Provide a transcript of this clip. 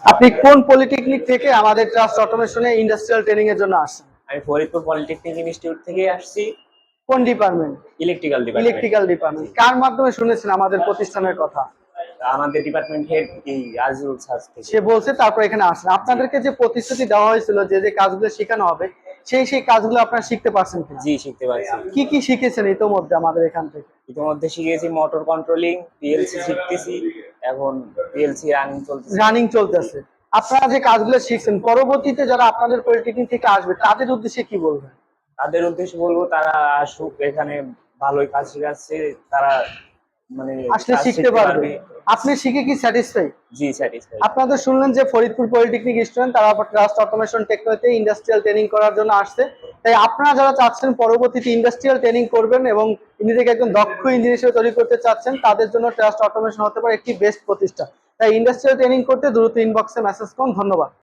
আপনি কোন পলিটেকনিক থেকে আমাদের ট্রাস্ট অটোমেশনে ইন্ডাস্ট্রিয়াল ট্রেনিং এর জন্য আসছেন? আমি ফরিদপুর পলিটেকনিক ইনস্টিটিউট থেকে আসছি। কোন department? Electrical department. Electrical department. কার মাধ্যমে শুনেছেন আমাদের প্রতিষ্ঠানের কথা? আমাদের ডিপার্টমেন্ট হেড এই আজিজুল স্যার থেকে। সে বলছে তারপর এখানে আসেন। আপনাদেরকে যে প্রতিশ্রুতি দেওয়া হয়েছিল যে যে কাজগুলো শেখানো হবে, সেই কাজগুলো আপনারা শিখতে পারছেন কি? জি, শিখতে পারছি। কি কি শিখেছেন ইতোমধ্যে আমাদের এখান থেকে? ইতিমধ্যে শিখেছি মোটর কন্ট্রোলিং, পিএলসি শিখতেছি। এখন পিএলসি রানিং চলতেছে। আপনারা যে কাজগুলো শিখছেন, পরবর্তীতে যারা আপনাদের পলিটেকনিক থেকে আসবে তাদের উদ্দেশ্যে কি বলবেন? তাদের উদ্দেশ্যে বলবো তারা আসুক, এখানে ভালোই কাজ শেখাচ্ছে, তারা মানে আসলে শিখতে পারবে। আপনি শিখে কি স্যাটিসফাই? জি, স্যাটিসফাই। আপনাদের শুনলেন যে ফরিদপুর পলিটেকনিক স্টুডেন্ট তারা ট্রাস্ট অটোমেশন টেকনোতে ইন্ডাস্ট্রিয়াল ট্রেনিং করার জন্য আসছে। তাই আপনারা যারা চাচ্ছেন পরবর্তীতে ইন্ডাস্ট্রিয়াল ট্রেনিং করবেন এবং নিজেকে একজন দক্ষ ইঞ্জিনিয়ার হিসেবে তৈরি করতে চাচ্ছেন, তাদের জন্য ট্রাস্ট অটোমেশন হতে পারে একটি বেস্ট প্রতিষ্ঠান। তাই ইন্ডাস্ট্রিয়াল ট্রেনিং করতে দ্রুত ইনবক্সে মেসেজ করুন। ধন্যবাদ।